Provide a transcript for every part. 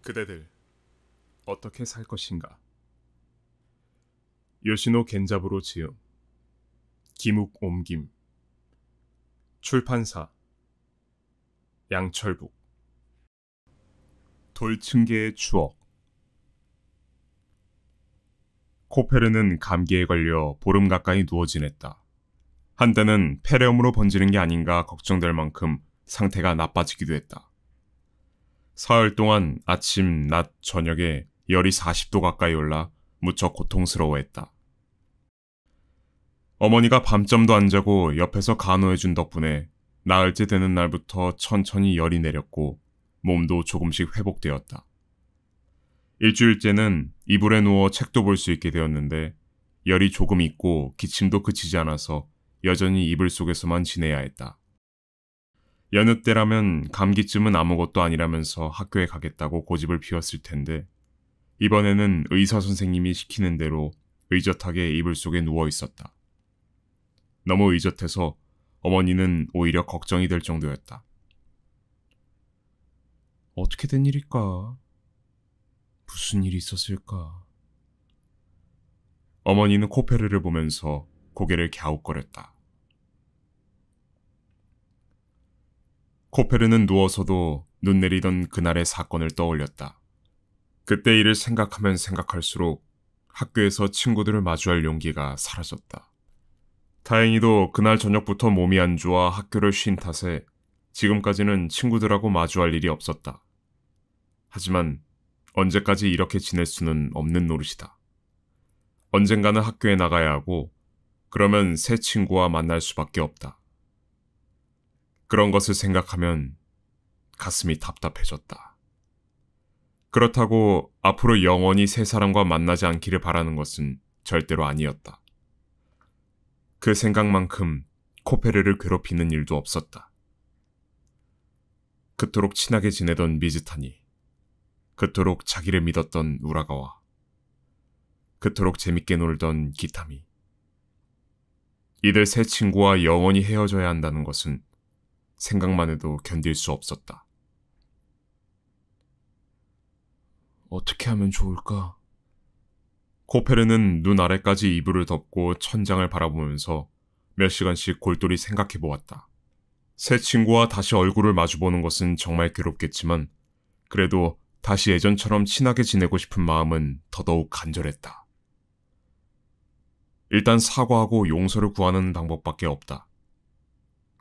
그대들 어떻게 살 것인가? 요시노 겐자부로 지음, 김욱 옮김, 출판사 양철북. 돌층계의 추억. 코페르는 감기에 걸려 보름 가까이 누워 지냈다. 한때는 폐렴으로 번지는 게 아닌가 걱정될 만큼 상태가 나빠지기도 했다. 사흘 동안 아침, 낮, 저녁에 열이 40도 가까이 올라 무척 고통스러워했다. 어머니가 밤잠도 안 자고 옆에서 간호해준 덕분에 나흘째 되는 날부터 천천히 열이 내렸고 몸도 조금씩 회복되었다. 일주일째는 이불에 누워 책도 볼 수 있게 되었는데 열이 조금 있고 기침도 그치지 않아서 여전히 이불 속에서만 지내야 했다. 여느 때라면 감기쯤은 아무것도 아니라면서 학교에 가겠다고 고집을 피웠을 텐데 이번에는 의사 선생님이 시키는 대로 의젓하게 이불 속에 누워 있었다. 너무 의젓해서 어머니는 오히려 걱정이 될 정도였다. 어떻게 된 일일까? 무슨 일이 있었을까? 어머니는 코페르를 보면서 고개를 갸웃거렸다. 코페르는 누워서도 눈 내리던 그날의 사건을 떠올렸다. 그때 일을 생각하면 생각할수록 학교에서 친구들을 마주할 용기가 사라졌다. 다행히도 그날 저녁부터 몸이 안 좋아 학교를 쉰 탓에 지금까지는 친구들하고 마주할 일이 없었다. 하지만 언제까지 이렇게 지낼 수는 없는 노릇이다. 언젠가는 학교에 나가야 하고 그러면 새 친구와 만날 수밖에 없다. 그런 것을 생각하면 가슴이 답답해졌다. 그렇다고 앞으로 영원히 새 사람과 만나지 않기를 바라는 것은 절대로 아니었다. 그 생각만큼 코페르를 괴롭히는 일도 없었다. 그토록 친하게 지내던 미즈타니, 그토록 자기를 믿었던 우라가와, 그토록 재밌게 놀던 기타미. 이들 세 친구와 영원히 헤어져야 한다는 것은 생각만 해도 견딜 수 없었다. 어떻게 하면 좋을까? 코페르는 눈 아래까지 이불을 덮고 천장을 바라보면서 몇 시간씩 골똘히 생각해 보았다. 새 친구와 다시 얼굴을 마주보는 것은 정말 괴롭겠지만 그래도 다시 예전처럼 친하게 지내고 싶은 마음은 더더욱 간절했다. 일단 사과하고 용서를 구하는 방법밖에 없다.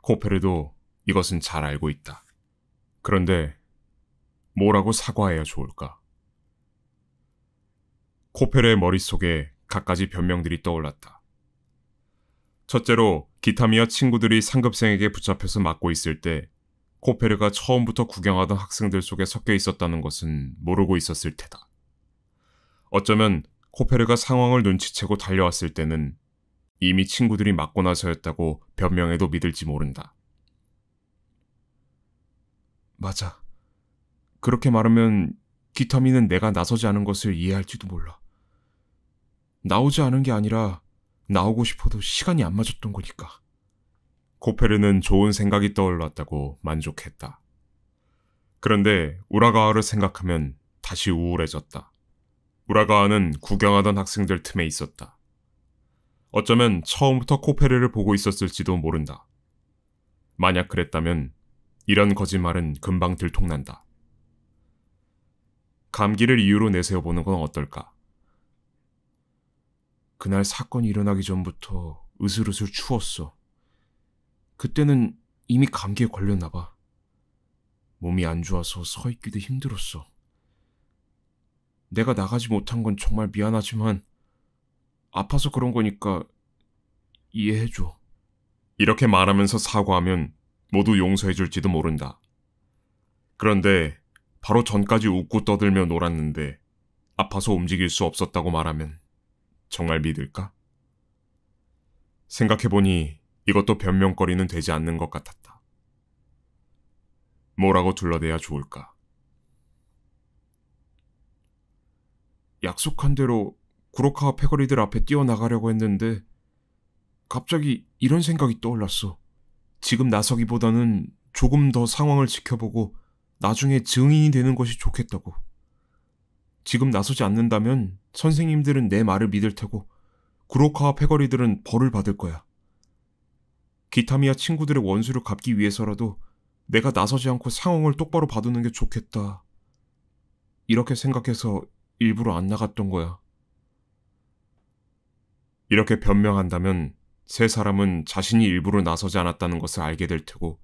코페르도 이것은 잘 알고 있다. 그런데 뭐라고 사과해야 좋을까? 코페르의 머릿속에 갖가지 변명들이 떠올랐다. 첫째로 기타미와 친구들이 상급생에게 붙잡혀서 맡고 있을 때 코페르가 처음부터 구경하던 학생들 속에 섞여 있었다는 것은 모르고 있었을 테다. 어쩌면 코페르가 상황을 눈치채고 달려왔을 때는 이미 친구들이 맞고 나서였다고 변명해도 믿을지 모른다. 맞아. 그렇게 말하면 기타미는 내가 나서지 않은 것을 이해할지도 몰라. 나오지 않은 게 아니라 나오고 싶어도 시간이 안 맞았던 거니까. 코페르는 좋은 생각이 떠올랐다고 만족했다. 그런데 우라가와를 생각하면 다시 우울해졌다. 우라가와는 구경하던 학생들 틈에 있었다. 어쩌면 처음부터 코페르를 보고 있었을지도 모른다. 만약 그랬다면 이런 거짓말은 금방 들통난다. 감기를 이유로 내세워보는 건 어떨까? 그날 사건이 일어나기 전부터 으슬으슬 추웠어. 그때는 이미 감기에 걸렸나 봐. 몸이 안 좋아서 서 있기도 힘들었어. 내가 나가지 못한 건 정말 미안하지만 아파서 그런 거니까 이해해줘. 이렇게 말하면서 사과하면 모두 용서해줄지도 모른다. 그런데 바로 전까지 웃고 떠들며 놀았는데 아파서 움직일 수 없었다고 말하면 정말 믿을까? 생각해보니 이것도 변명거리는 되지 않는 것 같았다. 뭐라고 둘러대야 좋을까? 약속한 대로 구로카와 패거리들 앞에 뛰어나가려고 했는데 갑자기 이런 생각이 떠올랐어. 지금 나서기보다는 조금 더 상황을 지켜보고 나중에 증인이 되는 것이 좋겠다고. 지금 나서지 않는다면 선생님들은 내 말을 믿을 테고 구로카와 패거리들은 벌을 받을 거야. 기타미와 친구들의 원수를 갚기 위해서라도 내가 나서지 않고 상황을 똑바로 봐두는 게 좋겠다. 이렇게 생각해서 일부러 안 나갔던 거야. 이렇게 변명한다면 세 사람은 자신이 일부러 나서지 않았다는 것을 알게 될 테고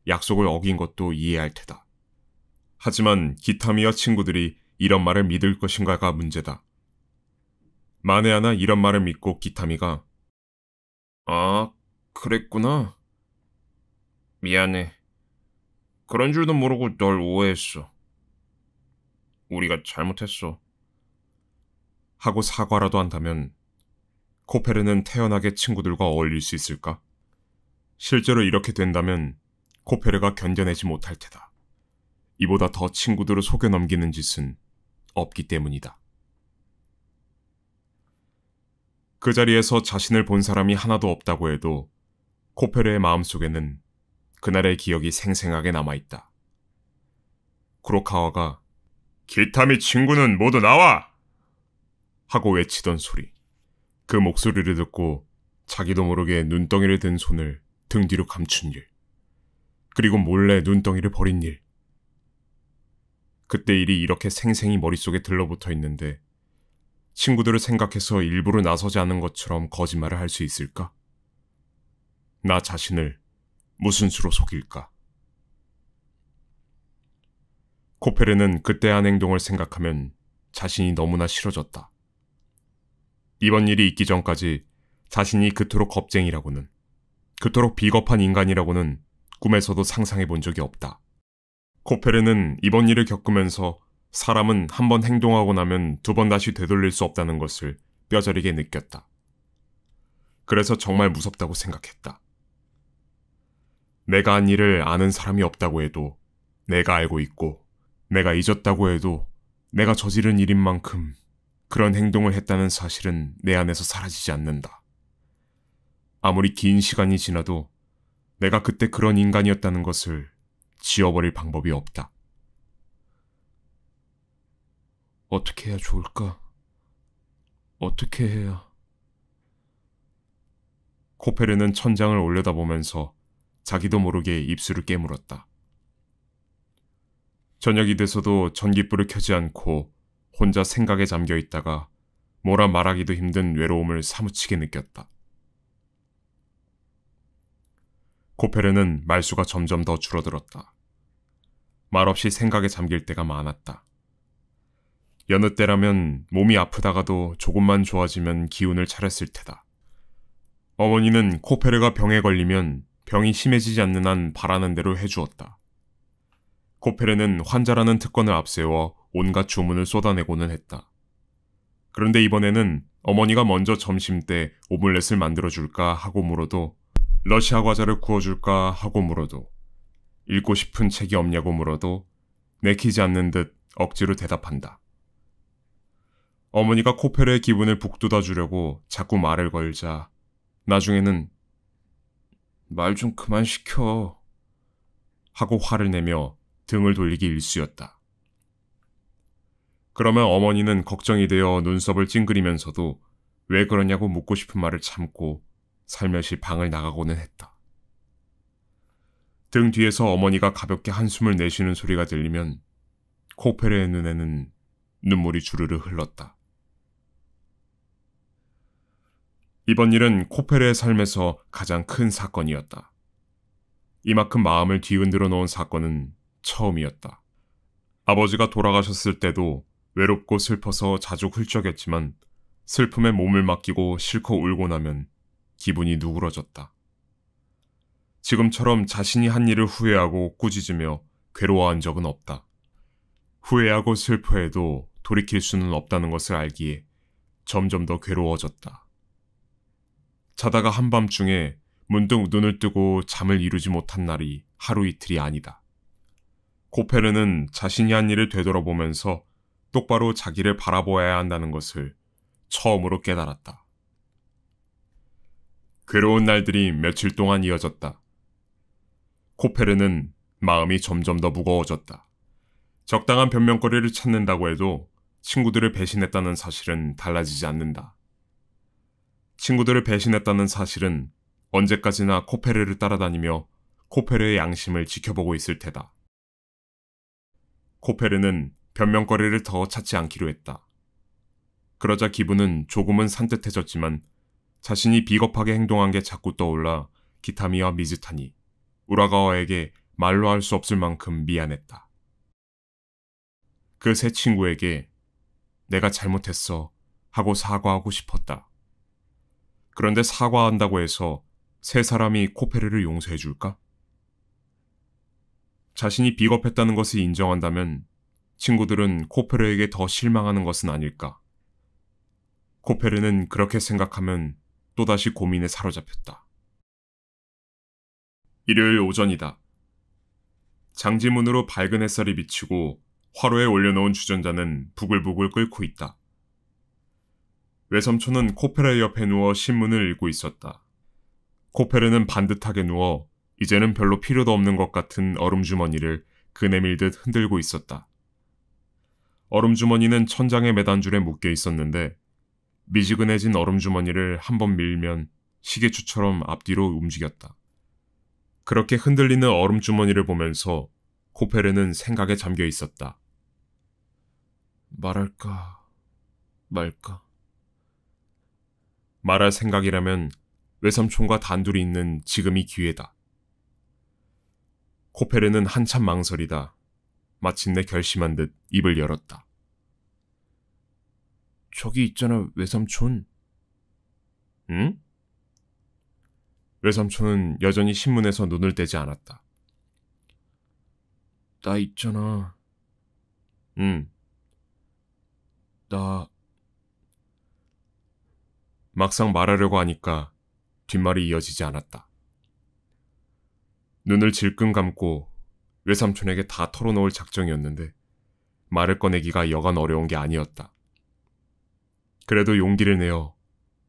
약속을 어긴 것도 이해할 테다. 하지만 기타미와 친구들이 이런 말을 믿을 것인가가 문제다. 만에 하나 이런 말을 믿고 기타미가 아, 그랬구나. 미안해. 그런 줄도 모르고 널 오해했어. 우리가 잘못했어. 하고 사과라도 한다면 코페르는 태연하게 친구들과 어울릴 수 있을까? 실제로 이렇게 된다면 코페르가 견뎌내지 못할 테다. 이보다 더 친구들을 속여 넘기는 짓은 없기 때문이다. 그 자리에서 자신을 본 사람이 하나도 없다고 해도 코페르의 마음속에는 그날의 기억이 생생하게 남아있다. 구로카와가 기타미 친구는 모두 나와! 하고 외치던 소리. 그 목소리를 듣고 자기도 모르게 눈덩이를 든 손을 등 뒤로 감춘 일. 그리고 몰래 눈덩이를 버린 일. 그때 일이 이렇게 생생히 머릿속에 들러붙어 있는데 친구들을 생각해서 일부러 나서지 않은 것처럼 거짓말을 할 수 있을까? 나 자신을 무슨 수로 속일까? 코페르는 그때 한 행동을 생각하면 자신이 너무나 싫어졌다. 이번 일이 있기 전까지 자신이 그토록 겁쟁이라고는, 그토록 비겁한 인간이라고는 꿈에서도 상상해 본 적이 없다. 코페르는 이번 일을 겪으면서 사람은 한 번 행동하고 나면 두 번 다시 되돌릴 수 없다는 것을 뼈저리게 느꼈다. 그래서 정말 무섭다고 생각했다. 내가 한 일을 아는 사람이 없다고 해도, 내가 알고 있고 내가 잊었다고 해도 내가 저지른 일인 만큼 그런 행동을 했다는 사실은 내 안에서 사라지지 않는다. 아무리 긴 시간이 지나도 내가 그때 그런 인간이었다는 것을 지워버릴 방법이 없다. 어떻게 해야 좋을까? 어떻게 해야... 코페르는 천장을 올려다보면서 자기도 모르게 입술을 깨물었다. 저녁이 돼서도 전깃불을 켜지 않고 혼자 생각에 잠겨 있다가 뭐라 말하기도 힘든 외로움을 사무치게 느꼈다. 코페르는 말수가 점점 더 줄어들었다. 말없이 생각에 잠길 때가 많았다. 여느 때라면 몸이 아프다가도 조금만 좋아지면 기운을 차렸을 테다. 어머니는 코페르가 병에 걸리면 병이 심해지지 않는 한 바라는 대로 해주었다. 코페르는 환자라는 특권을 앞세워 온갖 주문을 쏟아내고는 했다. 그런데 이번에는 어머니가 먼저 점심때 오믈렛을 만들어줄까 하고 물어도, 러시아 과자를 구워줄까 하고 물어도, 읽고 싶은 책이 없냐고 물어도 내키지 않는 듯 억지로 대답한다. 어머니가 코페르의 기분을 북돋아주려고 자꾸 말을 걸자 나중에는 말 좀 그만 시켜 하고 화를 내며 등을 돌리기 일쑤였다. 그러면 어머니는 걱정이 되어 눈썹을 찡그리면서도 왜 그러냐고 묻고 싶은 말을 참고 살며시 방을 나가고는 했다. 등 뒤에서 어머니가 가볍게 한숨을 내쉬는 소리가 들리면 코페르의 눈에는 눈물이 주르르 흘렀다. 이번 일은 코페르의 삶에서 가장 큰 사건이었다. 이만큼 마음을 뒤흔들어 놓은 사건은 처음이었다. 아버지가 돌아가셨을 때도 외롭고 슬퍼서 자주 훌쩍였지만 슬픔에 몸을 맡기고 실컷 울고 나면 기분이 누그러졌다. 지금처럼 자신이 한 일을 후회하고 꾸짖으며 괴로워한 적은 없다. 후회하고 슬퍼해도 돌이킬 수는 없다는 것을 알기에 점점 더 괴로워졌다. 자다가 한밤중에 문득 눈을 뜨고 잠을 이루지 못한 날이 하루 이틀이 아니다. 코페르는 자신이 한 일을 되돌아보면서 똑바로 자기를 바라보아야 한다는 것을 처음으로 깨달았다. 괴로운 날들이 며칠 동안 이어졌다. 코페르는 마음이 점점 더 무거워졌다. 적당한 변명거리를 찾는다고 해도 친구들을 배신했다는 사실은 달라지지 않는다. 친구들을 배신했다는 사실은 언제까지나 코페르를 따라다니며 코페르의 양심을 지켜보고 있을 테다. 코페르는 변명거리를 더 찾지 않기로 했다. 그러자 기분은 조금은 산뜻해졌지만 자신이 비겁하게 행동한 게 자꾸 떠올라 기타미와 미즈타니, 우라가와에게 말로 할 수 없을 만큼 미안했다. 그 세 친구에게 내가 잘못했어 하고 사과하고 싶었다. 그런데 사과한다고 해서 세 사람이 코페르를 용서해 줄까? 자신이 비겁했다는 것을 인정한다면 친구들은 코페르에게 더 실망하는 것은 아닐까? 코페르는 그렇게 생각하면 또다시 고민에 사로잡혔다. 일요일 오전이다. 장지문으로 밝은 햇살이 비치고 화로에 올려놓은 주전자는 부글부글 끓고 있다. 외삼촌은 코페르 옆에 누워 신문을 읽고 있었다. 코페르는 반듯하게 누워 이제는 별로 필요도 없는 것 같은 얼음주머니를 그내밀듯 흔들고 있었다. 얼음주머니는 천장에 매단 줄에 묶여 있었는데 미지근해진 얼음주머니를 한번 밀면 시계추처럼 앞뒤로 움직였다. 그렇게 흔들리는 얼음주머니를 보면서 코페르는 생각에 잠겨 있었다. 말할까 말까? 말할 생각이라면 외삼촌과 단둘이 있는 지금이 기회다. 코페르는 한참 망설이다 마침내 결심한 듯 입을 열었다. 저기 있잖아, 외삼촌. 응? 외삼촌은 여전히 신문에서 눈을 떼지 않았다. 나 있잖아. 응. 나... 막상 말하려고 하니까 뒷말이 이어지지 않았다. 눈을 질끈 감고 외삼촌에게 다 털어놓을 작정이었는데 말을 꺼내기가 여간 어려운 게 아니었다. 그래도 용기를 내어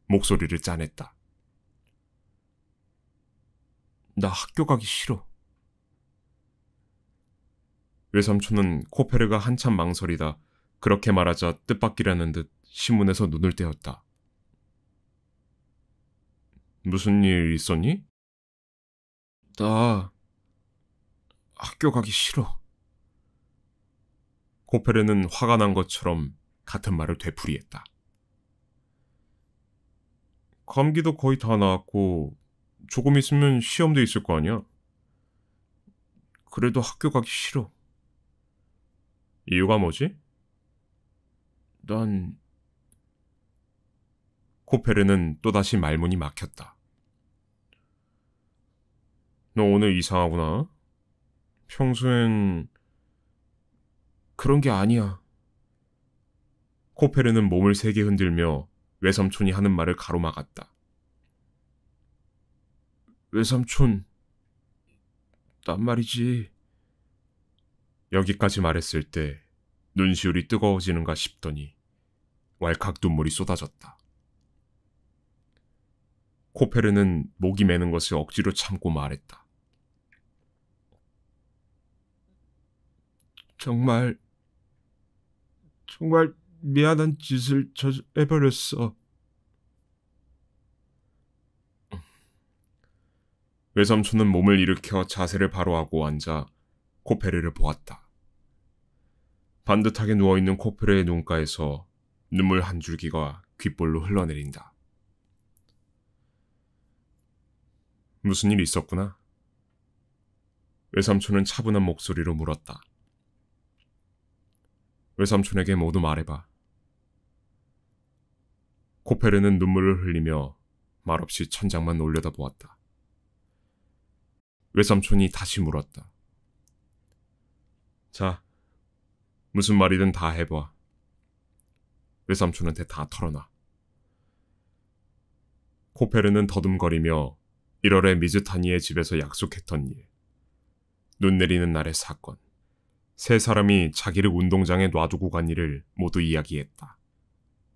목소리를 짜냈다. 나 학교 가기 싫어. 외삼촌은 코페르가 한참 망설이다 그렇게 말하자 뜻밖이라는 듯 신문에서 눈을 떼었다. 무슨 일 있었니? 나 학교 가기 싫어. 코페르는 화가 난 것처럼 같은 말을 되풀이했다. 감기도 거의 다 나았고 조금 있으면 시험도 있을 거 아니야? 그래도 학교 가기 싫어. 이유가 뭐지? 난... 코페르는 또다시 말문이 막혔다. 너 오늘 이상하구나. 평소엔... 그런 게 아니야. 코페르는 몸을 세게 흔들며 외삼촌이 하는 말을 가로막았다. 외삼촌, 난 말이지. 여기까지 말했을 때 눈시울이 뜨거워지는가 싶더니 왈칵 눈물이 쏟아졌다. 코페르는 목이 매는 것을 억지로 참고 말했다. 정말 미안한 짓을 해버렸어. 외삼촌은 몸을 일으켜 자세를 바로 하고 앉아 코페르를 보았다. 반듯하게 누워있는 코페르의 눈가에서 눈물 한 줄기가 귓볼로 흘러내린다. 무슨 일 있었구나? 외삼촌은 차분한 목소리로 물었다. 외삼촌에게 모두 말해봐. 코페르는 눈물을 흘리며 말없이 천장만 올려다보았다. 외삼촌이 다시 물었다. 자, 무슨 말이든 다 해봐. 외삼촌한테 다 털어놔. 코페르는 더듬거리며 1월에 미즈타니의 집에서 약속했던 일, 눈 내리는 날의 사건, 세 사람이 자기를 운동장에 놔두고 간 일을 모두 이야기했다.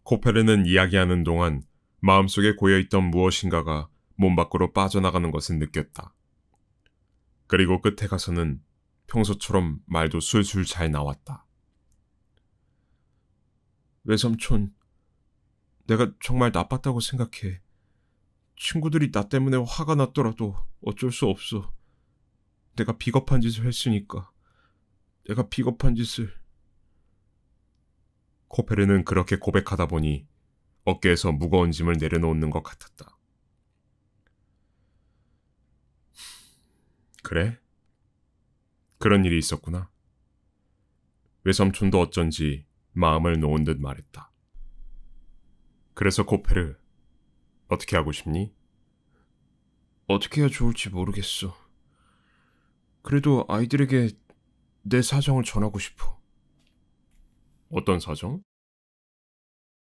코페르는 이야기하는 동안 마음속에 고여있던 무엇인가가 몸 밖으로 빠져나가는 것을 느꼈다. 그리고 끝에 가서는 평소처럼 말도 술술 잘 나왔다. 외삼촌, 내가 정말 나빴다고 생각해. 친구들이 나 때문에 화가 났더라도 어쩔 수 없어. 내가 비겁한 짓을 했으니까. 내가 비겁한 짓을... 코페르는 그렇게 고백하다 보니 어깨에서 무거운 짐을 내려놓는 것 같았다. 그래? 그런 일이 있었구나. 외삼촌도 어쩐지 마음을 놓은 듯 말했다. 그래서 코페르, 어떻게 하고 싶니? 어떻게 해야 좋을지 모르겠어. 그래도 아이들에게 내 사정을 전하고 싶어. 어떤 사정?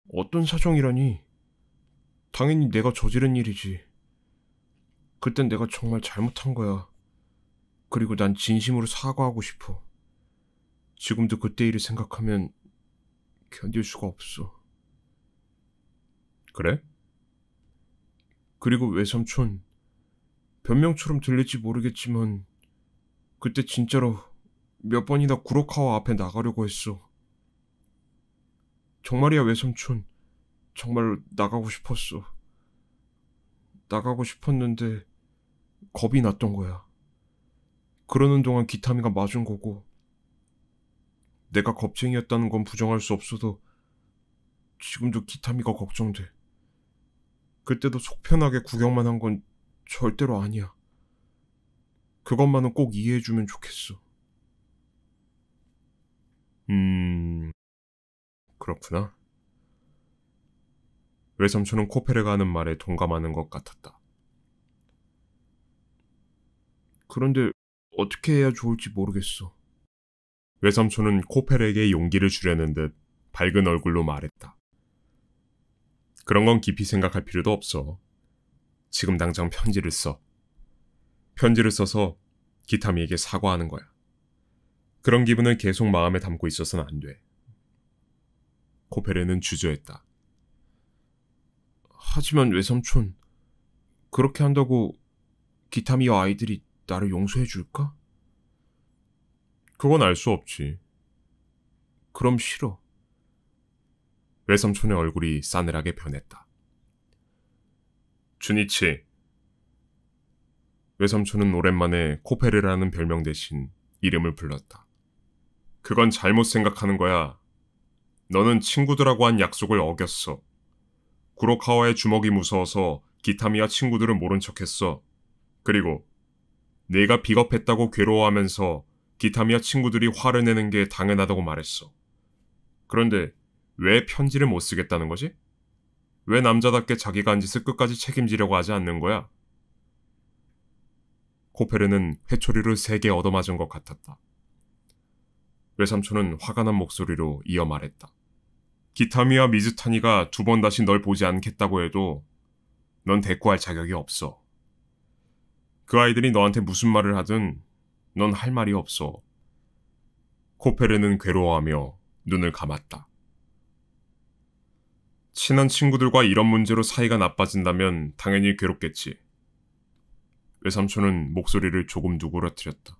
어떤 사정이라니? 당연히 내가 저지른 일이지. 그땐 내가 정말 잘못한 거야. 그리고 난 진심으로 사과하고 싶어. 지금도 그때 일을 생각하면 견딜 수가 없어. 그래? 그리고 외삼촌, 변명처럼 들릴지 모르겠지만 그때 진짜로 몇 번이나 구로카와 앞에 나가려고 했어. 정말이야 외삼촌, 정말로 나가고 싶었어. 나가고 싶었는데 겁이 났던 거야. 그러는 동안 기타미가 맞은 거고, 내가 겁쟁이였다는 건 부정할 수 없어도 지금도 기타미가 걱정돼. 그때도 속 편하게 구경만 한 건 절대로 아니야. 그것만은 꼭 이해해주면 좋겠어. 그렇구나. 외삼촌은 코페르가 하는 말에 동감하는 것 같았다. 그런데 어떻게 해야 좋을지 모르겠어. 외삼촌은 코페르에게 용기를 주려는 듯 밝은 얼굴로 말했다. 그런 건 깊이 생각할 필요도 없어. 지금 당장 편지를 써. 편지를 써서 기타미에게 사과하는 거야. 그런 기분을 계속 마음에 담고 있어서는 안 돼. 코페르는 주저했다. 하지만 외삼촌, 그렇게 한다고 기타미와 아이들이 나를 용서해 줄까? 그건 알 수 없지. 그럼 싫어. 외삼촌의 얼굴이 싸늘하게 변했다. 주니치. 외삼촌은 오랜만에 코페르라는 별명 대신 이름을 불렀다. 그건 잘못 생각하는 거야. 너는 친구들하고 한 약속을 어겼어. 구로카와의 주먹이 무서워서 기타미와 친구들은 모른 척했어. 그리고 내가 비겁했다고 괴로워하면서 기타미와 친구들이 화를 내는 게 당연하다고 말했어. 그런데 왜 편지를 못 쓰겠다는 거지? 왜 남자답게 자기가 한 짓을 끝까지 책임지려고 하지 않는 거야? 코페르는 회초리를 3개 얻어맞은 것 같았다. 외삼촌은 화가 난 목소리로 이어 말했다. 기타미와 미즈타니가 2번 다시 널 보지 않겠다고 해도 넌 대꾸할 자격이 없어. 그 아이들이 너한테 무슨 말을 하든 넌 할 말이 없어. 코페르는 괴로워하며 눈을 감았다. 친한 친구들과 이런 문제로 사이가 나빠진다면 당연히 괴롭겠지. 외삼촌은 목소리를 조금 누그러뜨렸다.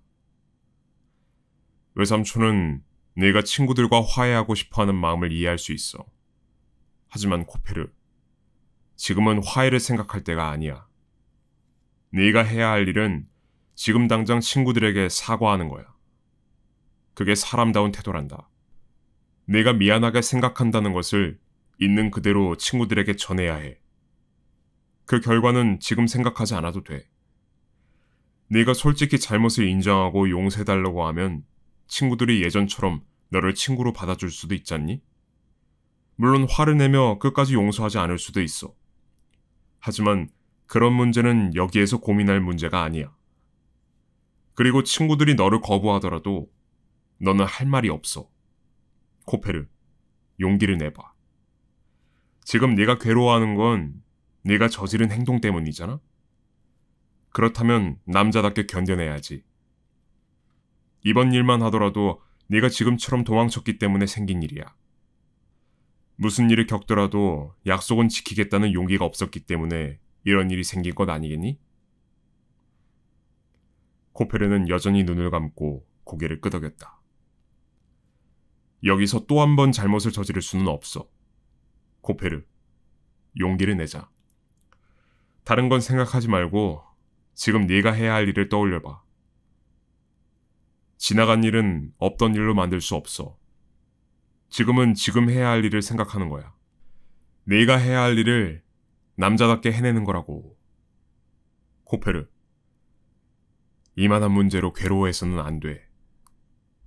외삼촌은 네가 친구들과 화해하고 싶어하는 마음을 이해할 수 있어. 하지만 코페르, 지금은 화해를 생각할 때가 아니야. 네가 해야 할 일은 지금 당장 친구들에게 사과하는 거야. 그게 사람다운 태도란다. 네가 미안하게 생각한다는 것을 있는 그대로 친구들에게 전해야 해. 그 결과는 지금 생각하지 않아도 돼. 네가 솔직히 잘못을 인정하고 용서해달라고 하면 친구들이 예전처럼 너를 친구로 받아줄 수도 있잖니? 물론 화를 내며 끝까지 용서하지 않을 수도 있어. 하지만 그런 문제는 여기에서 고민할 문제가 아니야. 그리고 친구들이 너를 거부하더라도 너는 할 말이 없어. 코페르, 용기를 내봐. 지금 네가 괴로워하는 건 네가 저지른 행동 때문이잖아? 그렇다면 남자답게 견뎌내야지. 이번 일만 하더라도 네가 지금처럼 도망쳤기 때문에 생긴 일이야. 무슨 일을 겪더라도 약속은 지키겠다는 용기가 없었기 때문에 이런 일이 생긴 것 아니겠니? 코페르는 여전히 눈을 감고 고개를 끄덕였다. 여기서 또 한 번 잘못을 저지를 수는 없어. 코페르, 용기를 내자. 다른 건 생각하지 말고 지금 네가 해야 할 일을 떠올려봐. 지나간 일은 없던 일로 만들 수 없어. 지금은 지금 해야 할 일을 생각하는 거야. 네가 해야 할 일을 남자답게 해내는 거라고. 코페르, 이만한 문제로 괴로워해서는 안 돼.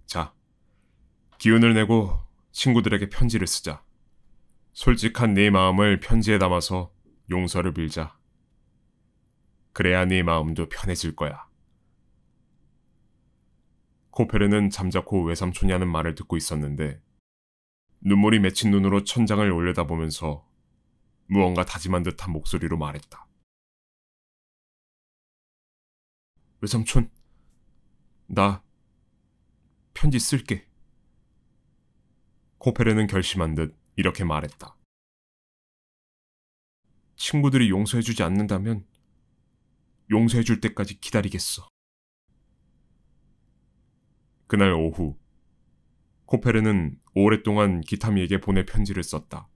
자, 기운을 내고 친구들에게 편지를 쓰자. 솔직한 네 마음을 편지에 담아서 용서를 빌자. 그래야 네 마음도 편해질 거야. 코페르는 잠자코 외삼촌이 하는 말을 듣고 있었는데 눈물이 맺힌 눈으로 천장을 올려다보면서 무언가 다짐한 듯한 목소리로 말했다. 외삼촌, 나 편지 쓸게. 코페르는 결심한 듯 이렇게 말했다. 친구들이 용서해주지 않는다면 용서해줄 때까지 기다리겠어. 그날 오후, 코페르는 오랫동안 기타미에게 보낼 편지를 썼다.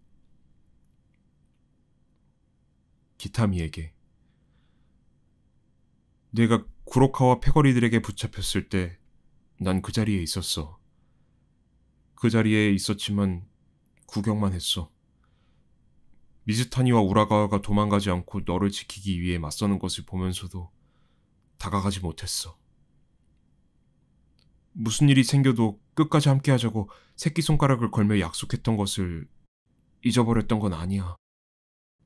기타미에게. 내가 구로카와 패거리들에게 붙잡혔을 때 난 그 자리에 있었어. 그 자리에 있었지만 구경만 했어. 미즈타니와 우라가와가 도망가지 않고 너를 지키기 위해 맞서는 것을 보면서도 다가가지 못했어. 무슨 일이 생겨도 끝까지 함께하자고 새끼손가락을 걸며 약속했던 것을 잊어버렸던 건 아니야.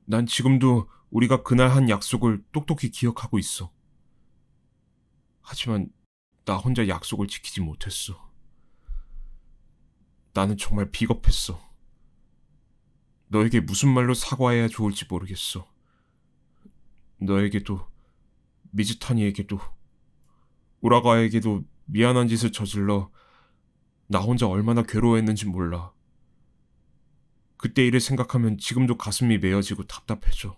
난 지금도 우리가 그날 한 약속을 똑똑히 기억하고 있어. 하지만 나 혼자 약속을 지키지 못했어. 나는 정말 비겁했어. 너에게 무슨 말로 사과해야 좋을지 모르겠어. 너에게도, 미즈타니에게도, 우라가에게도 미안한 짓을 저질러 나 혼자 얼마나 괴로워했는지 몰라. 그때 일을 생각하면 지금도 가슴이 메어지고 답답해져.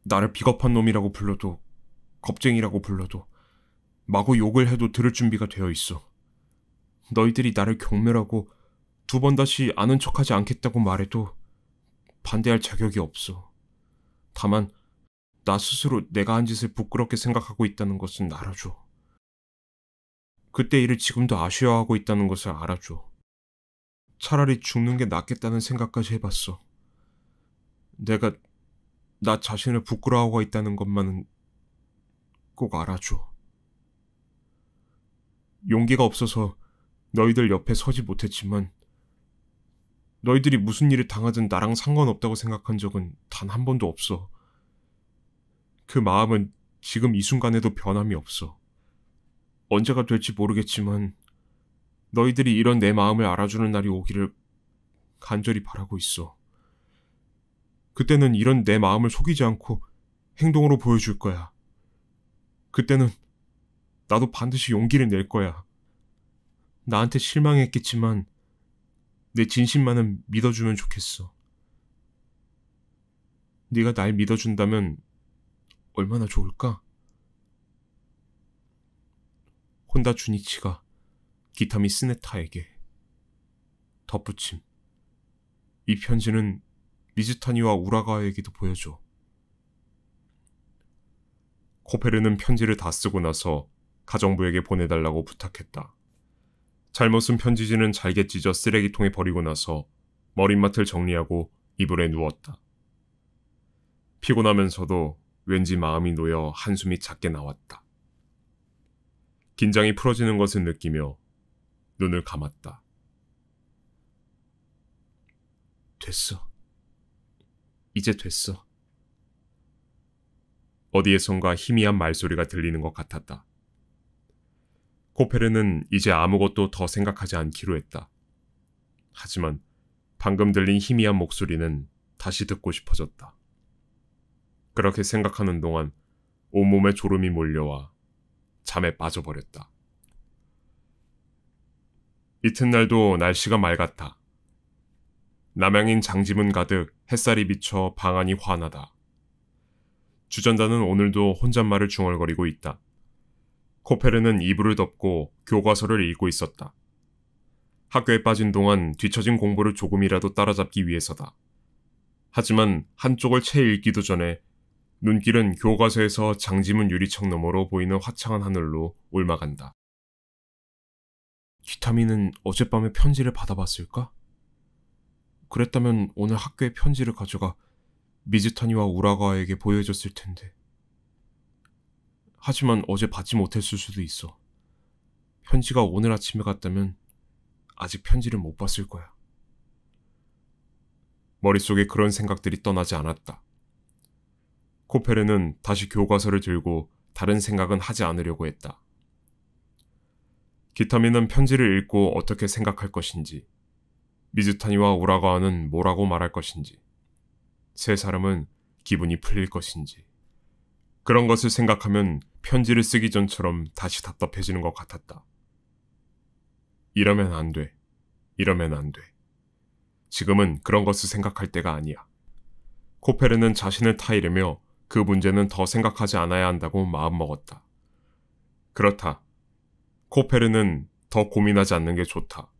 나를 비겁한 놈이라고 불러도, 겁쟁이라고 불러도, 마구 욕을 해도 들을 준비가 되어 있어. 너희들이 나를 경멸하고 두 번 다시 아는 척하지 않겠다고 말해도 반대할 자격이 없어. 다만 나 스스로 내가 한 짓을 부끄럽게 생각하고 있다는 것은 알아줘. 그때 일을 지금도 아쉬워하고 있다는 것을 알아줘. 차라리 죽는 게 낫겠다는 생각까지 해봤어. 내가 나 자신을 부끄러워하고 있다는 것만은 꼭 알아줘. 용기가 없어서 너희들 옆에 서지 못했지만 너희들이 무슨 일을 당하든 나랑 상관없다고 생각한 적은 단 한 번도 없어. 그 마음은 지금 이 순간에도 변함이 없어. 언제가 될지 모르겠지만 너희들이 이런 내 마음을 알아주는 날이 오기를 간절히 바라고 있어. 그때는 이런 내 마음을 속이지 않고 행동으로 보여줄 거야. 그때는 나도 반드시 용기를 낼 거야. 나한테 실망했겠지만 내 진심만은 믿어주면 좋겠어. 네가 날 믿어준다면 얼마나 좋을까? 혼다 주니치가 기타미 스네타에게. 덧붙임. 이 편지는 미즈타니와 우라가와에게도 보여줘. 코페르는 편지를 다 쓰고 나서 가정부에게 보내달라고 부탁했다. 잘못 쓴 편지지는 잘게 찢어 쓰레기통에 버리고 나서 머릿맡을 정리하고 이불에 누웠다. 피곤하면서도 왠지 마음이 놓여 한숨이 작게 나왔다. 긴장이 풀어지는 것을 느끼며 눈을 감았다. 됐어. 이제 됐어. 어디에선가 희미한 말소리가 들리는 것 같았다. 코페르는 이제 아무것도 더 생각하지 않기로 했다. 하지만 방금 들린 희미한 목소리는 다시 듣고 싶어졌다. 그렇게 생각하는 동안 온몸에 졸음이 몰려와 잠에 빠져버렸다. 이튿날도 날씨가 맑았다. 남양인 장지문 가득 햇살이 비쳐 방안이 환하다. 주전자는 오늘도 혼잣말을 중얼거리고 있다. 코페르는 이불을 덮고 교과서를 읽고 있었다. 학교에 빠진 동안 뒤처진 공부를 조금이라도 따라잡기 위해서다. 하지만 한쪽을 채 읽기도 전에 눈길은 교과서에서 장지문 유리창 너머로 보이는 화창한 하늘로 옮아간다. 기타미는 어젯밤에 편지를 받아봤을까? 그랬다면 오늘 학교에 편지를 가져가 미즈타니와 우라가에게 보여줬을 텐데. 하지만 어제 받지 못했을 수도 있어. 편지가 오늘 아침에 갔다면 아직 편지를 못 봤을 거야. 머릿속에 그런 생각들이 떠나지 않았다. 코페르는 다시 교과서를 들고 다른 생각은 하지 않으려고 했다. 기타미는 편지를 읽고 어떻게 생각할 것인지, 미즈타니와 우라가와는 뭐라고 말할 것인지, 세 사람은 기분이 풀릴 것인지, 그런 것을 생각하면 편지를 쓰기 전처럼 다시 답답해지는 것 같았다. 이러면 안 돼. 이러면 안 돼. 지금은 그런 것을 생각할 때가 아니야. 코페르는 자신을 타이르며 그 문제는 더 생각하지 않아야 한다고 마음먹었다. 그렇다. 코페르는 더 고민하지 않는 게 좋다.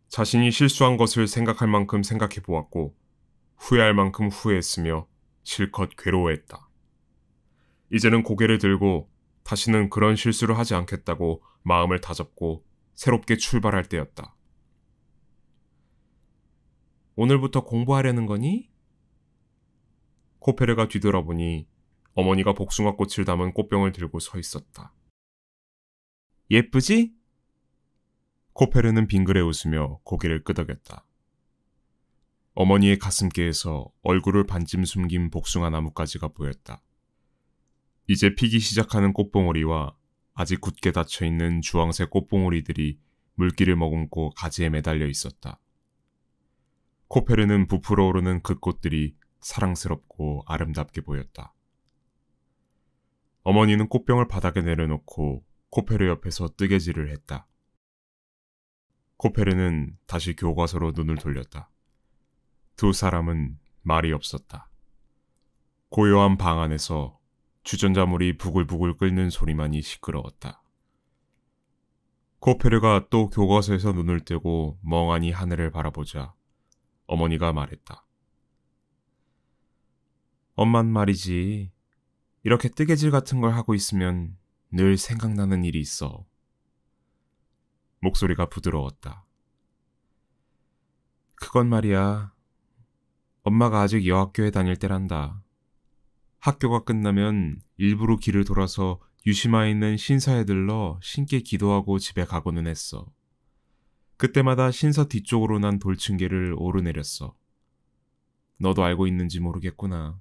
자신이 실수한 것을 생각할 만큼 생각해 보았고 후회할 만큼 후회했으며 실컷 괴로워했다. 이제는 고개를 들고 다시는 그런 실수를 하지 않겠다고 마음을 다잡고 새롭게 출발할 때였다. 오늘부터 공부하려는 거니? 코페르가 뒤돌아보니 어머니가 복숭아꽃을 담은 꽃병을 들고 서 있었다. 예쁘지? 코페르는 빙그레 웃으며 고개를 끄덕였다. 어머니의 가슴께에서 얼굴을 반쯤 숨긴 복숭아 나뭇가지가 보였다. 이제 피기 시작하는 꽃봉오리와 아직 굳게 닫혀있는 주황색 꽃봉오리들이 물기를 머금고 가지에 매달려 있었다. 코페르는 부풀어 오르는 그 꽃들이 사랑스럽고 아름답게 보였다. 어머니는 꽃병을 바닥에 내려놓고 코페르 옆에서 뜨개질을 했다. 코페르는 다시 교과서로 눈을 돌렸다. 두 사람은 말이 없었다. 고요한 방 안에서 주전자물이 부글부글 끓는 소리만이 시끄러웠다. 코페르가 또 교과서에서 눈을 떼고 멍하니 하늘을 바라보자 어머니가 말했다. 엄만 말이지. 이렇게 뜨개질 같은 걸 하고 있으면 늘 생각나는 일이 있어. 목소리가 부드러웠다. 그건 말이야. 엄마가 아직 여학교에 다닐 때란다. 학교가 끝나면 일부러 길을 돌아서 유시마에 있는 신사에 들러 신께 기도하고 집에 가고는 했어. 그때마다 신사 뒤쪽으로 난 돌층계를 오르내렸어. 너도 알고 있는지 모르겠구나.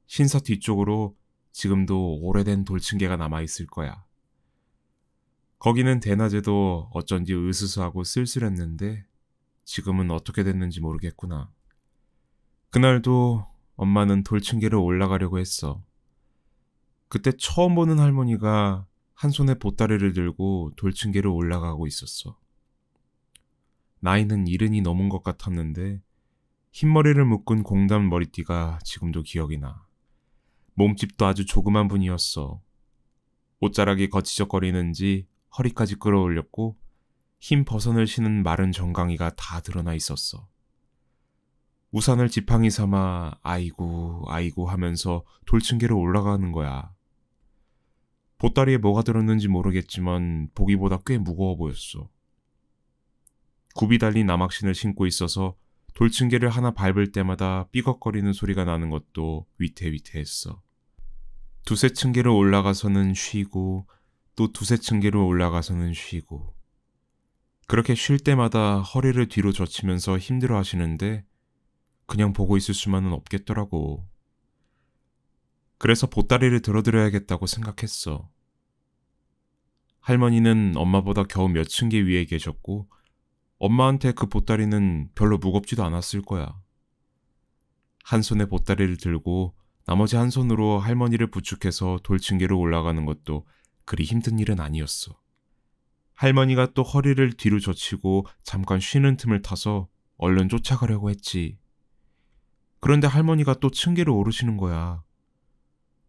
신사 뒤쪽으로 지금도 오래된 돌층계가 남아있을 거야. 거기는 대낮에도 어쩐지 으스스하고 쓸쓸했는데 지금은 어떻게 됐는지 모르겠구나. 그날도 엄마는 돌층계를 올라가려고 했어. 그때 처음 보는 할머니가 한 손에 보따리를 들고 돌층계를 올라가고 있었어. 나이는 70이 넘은 것 같았는데 흰머리를 묶은 공담 머리띠가 지금도 기억이 나. 몸집도 아주 조그만 분이었어. 옷자락이 거치적거리는지 허리까지 끌어올렸고 흰 버선을 신은 마른 정강이가 다 드러나 있었어. 우산을 지팡이 삼아 아이고 아이고 하면서 돌층계로 올라가는 거야. 보따리에 뭐가 들었는지 모르겠지만 보기보다 꽤 무거워 보였어. 굽이 달린 나막신을 신고 있어서 돌층계를 하나 밟을 때마다 삐걱거리는 소리가 나는 것도 위태위태했어. 두세 층계로 올라가서는 쉬고 또 두세 층계로 올라가서는 쉬고 그렇게 쉴 때마다 허리를 뒤로 젖히면서 힘들어 하시는데 그냥 보고 있을 수만은 없겠더라고. 그래서 보따리를 들어드려야겠다고 생각했어. 할머니는 엄마보다 겨우 몇 층계 위에 계셨고 엄마한테 그 보따리는 별로 무겁지도 않았을 거야. 한 손에 보따리를 들고 나머지 한 손으로 할머니를 부축해서 돌층계로 올라가는 것도 그리 힘든 일은 아니었어. 할머니가 또 허리를 뒤로 젖히고 잠깐 쉬는 틈을 타서 얼른 쫓아가려고 했지. 그런데 할머니가 또 층계로 오르시는 거야.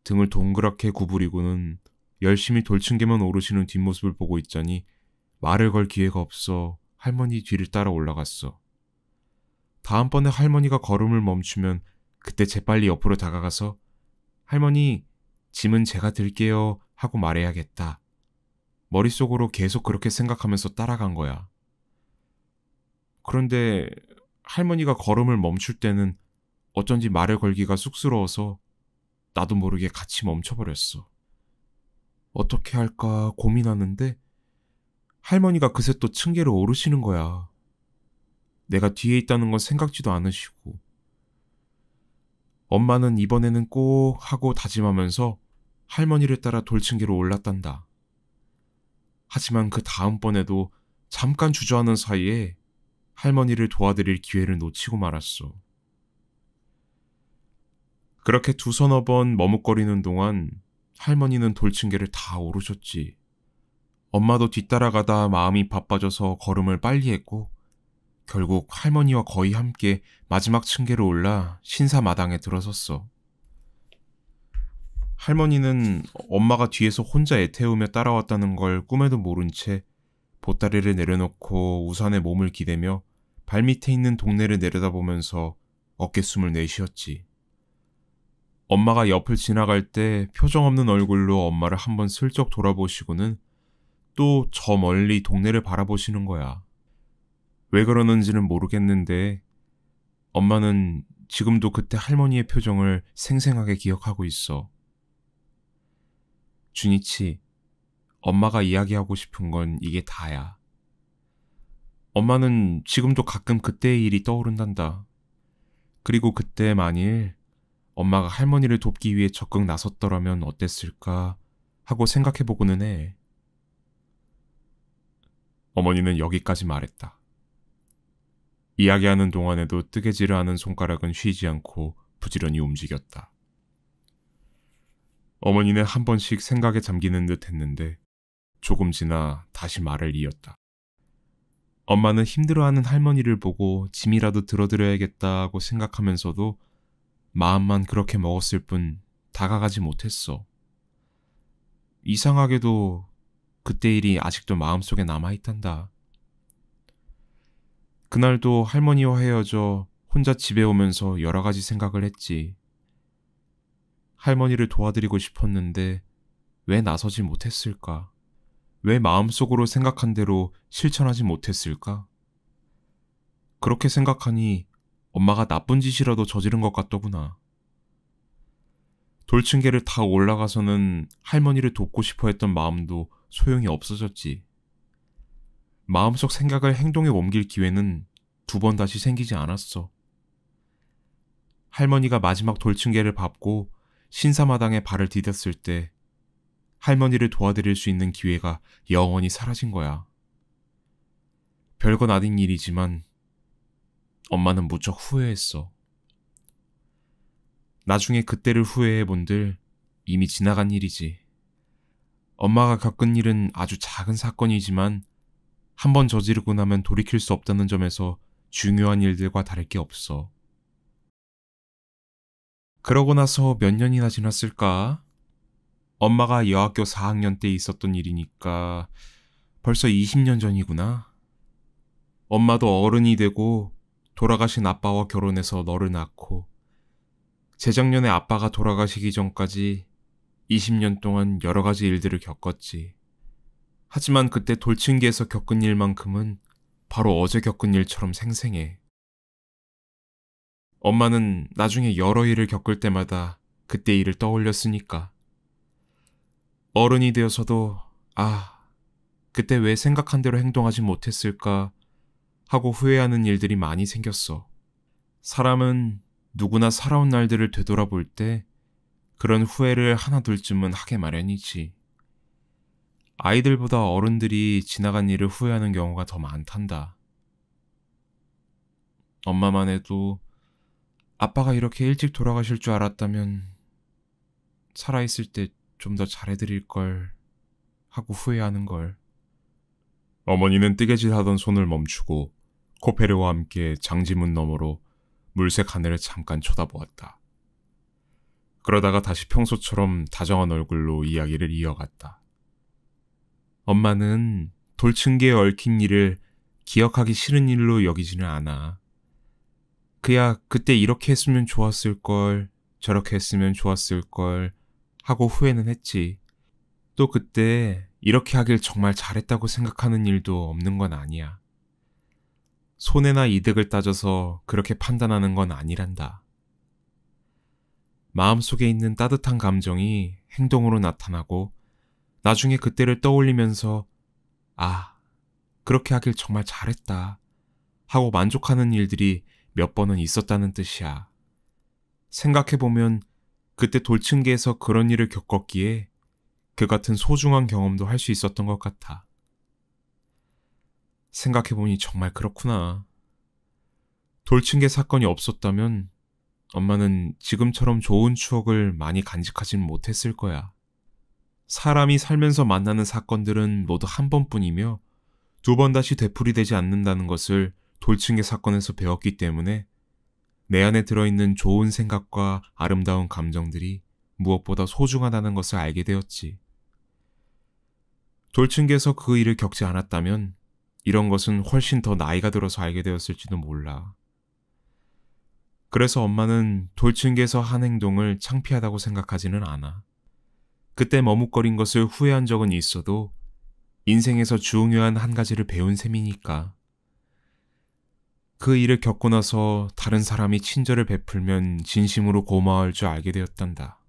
등을 동그랗게 구부리고는 열심히 돌층계만 오르시는 뒷모습을 보고 있자니 말을 걸 기회가 없어 할머니 뒤를 따라 올라갔어. 다음번에 할머니가 걸음을 멈추면 그때 재빨리 옆으로 다가가서 할머니, 짐은 제가 들게요 하고 말해야겠다. 머릿속으로 계속 그렇게 생각하면서 따라간 거야. 그런데 할머니가 걸음을 멈출 때는 어쩐지 말을 걸기가 쑥스러워서 나도 모르게 같이 멈춰버렸어. 어떻게 할까 고민하는데 할머니가 그새 또 층계를 오르시는 거야. 내가 뒤에 있다는 건 생각지도 않으시고. 엄마는 이번에는 꼭 하고 다짐하면서 할머니를 따라 돌층계로 올랐단다. 하지만 그 다음번에도 잠깐 주저하는 사이에 할머니를 도와드릴 기회를 놓치고 말았어. 그렇게 두서너 번 머뭇거리는 동안 할머니는 돌층계를 다 오르셨지. 엄마도 뒤따라가다 마음이 바빠져서 걸음을 빨리 했고 결국 할머니와 거의 함께 마지막 층계로 올라 신사마당에 들어섰어. 할머니는 엄마가 뒤에서 혼자 애태우며 따라왔다는 걸 꿈에도 모른 채 보따리를 내려놓고 우산에 몸을 기대며 발밑에 있는 동네를 내려다보면서 어깨숨을 내쉬었지. 엄마가 옆을 지나갈 때 표정 없는 얼굴로 엄마를 한번 슬쩍 돌아보시고는 또 저 멀리 동네를 바라보시는 거야. 왜 그러는지는 모르겠는데 엄마는 지금도 그때 할머니의 표정을 생생하게 기억하고 있어. 준이치, 엄마가 이야기하고 싶은 건 이게 다야. 엄마는 지금도 가끔 그때의 일이 떠오른단다. 그리고 그때 만일 엄마가 할머니를 돕기 위해 적극 나섰더라면 어땠을까 하고 생각해보고는 해. 어머니는 여기까지 말했다. 이야기하는 동안에도 뜨개질을 하는 손가락은 쉬지 않고 부지런히 움직였다. 어머니는 한 번씩 생각에 잠기는 듯 했는데 조금 지나 다시 말을 이었다. 엄마는 힘들어하는 할머니를 보고 짐이라도 들어드려야겠다고 생각하면서도 마음만 그렇게 먹었을 뿐 다가가지 못했어. 이상하게도 그때 일이 아직도 마음속에 남아있단다. 그날도 할머니와 헤어져 혼자 집에 오면서 여러 가지 생각을 했지. 할머니를 도와드리고 싶었는데 왜 나서지 못했을까? 왜 마음속으로 생각한 대로 실천하지 못했을까? 그렇게 생각하니 엄마가 나쁜 짓이라도 저지른 것 같더구나. 돌층계를 다 올라가서는 할머니를 돕고 싶어 했던 마음도 소용이 없어졌지. 마음속 생각을 행동에 옮길 기회는 2번 다시 생기지 않았어. 할머니가 마지막 돌층계를 밟고 신사마당에 발을 디뎠을 때 할머니를 도와드릴 수 있는 기회가 영원히 사라진 거야. 별건 아닌 일이지만 엄마는 무척 후회했어. 나중에 그때를 후회해본들 이미 지나간 일이지. 엄마가 겪은 일은 아주 작은 사건이지만 한번 저지르고 나면 돌이킬 수 없다는 점에서 중요한 일들과 다를 게 없어. 그러고 나서 몇 년이나 지났을까? 엄마가 여학교 4학년 때 있었던 일이니까 벌써 20년 전이구나. 엄마도 어른이 되고 돌아가신 아빠와 결혼해서 너를 낳고 재작년에 아빠가 돌아가시기 전까지 20년 동안 여러 가지 일들을 겪었지. 하지만 그때 돌층계에서 겪은 일만큼은 바로 어제 겪은 일처럼 생생해. 엄마는 나중에 여러 일을 겪을 때마다 그때 일을 떠올렸으니까. 어른이 되어서도 그때 왜 생각한 대로 행동하지 못했을까 하고 후회하는 일들이 많이 생겼어. 사람은 누구나 살아온 날들을 되돌아볼 때 그런 후회를 하나둘쯤은 하게 마련이지. 아이들보다 어른들이 지나간 일을 후회하는 경우가 더 많단다. 엄마만 해도 아빠가 이렇게 일찍 돌아가실 줄 알았다면 살아있을 때 좀 더 잘해드릴 걸 하고 후회하는 걸. 어머니는 뜨개질 하던 손을 멈추고 코페르와 함께 장지문 너머로 물색 하늘을 잠깐 쳐다보았다. 그러다가 다시 평소처럼 다정한 얼굴로 이야기를 이어갔다. 엄마는 돌층계에 얽힌 일을 기억하기 싫은 일로 여기지는 않아. 그야 그때 이렇게 했으면 좋았을 걸, 저렇게 했으면 좋았을 걸 하고 후회는 했지. 또 그때 이렇게 하길 정말 잘했다고 생각하는 일도 없는 건 아니야. 손해나 이득을 따져서 그렇게 판단하는 건 아니란다. 마음속에 있는 따뜻한 감정이 행동으로 나타나고 나중에 그때를 떠올리면서 아, 그렇게 하길 정말 잘했다 하고 만족하는 일들이 몇 번은 있었다는 뜻이야. 생각해보면 그때 돌층계에서 그런 일을 겪었기에 그 같은 소중한 경험도 할 수 있었던 것 같아. 생각해보니 정말 그렇구나. 돌층계 사건이 없었다면 엄마는 지금처럼 좋은 추억을 많이 간직하진 못했을 거야. 사람이 살면서 만나는 사건들은 모두 한 번뿐이며 두 번 다시 되풀이되지 않는다는 것을 돌층계 사건에서 배웠기 때문에 내 안에 들어있는 좋은 생각과 아름다운 감정들이 무엇보다 소중하다는 것을 알게 되었지. 돌층계에서 그 일을 겪지 않았다면 이런 것은 훨씬 더 나이가 들어서 알게 되었을지도 몰라. 그래서 엄마는 돌층계에서 한 행동을 창피하다고 생각하지는 않아. 그때 머뭇거린 것을 후회한 적은 있어도 인생에서 중요한 한 가지를 배운 셈이니까. 그 일을 겪고 나서 다른 사람이 친절을 베풀면 진심으로 고마워할 줄 알게 되었단다.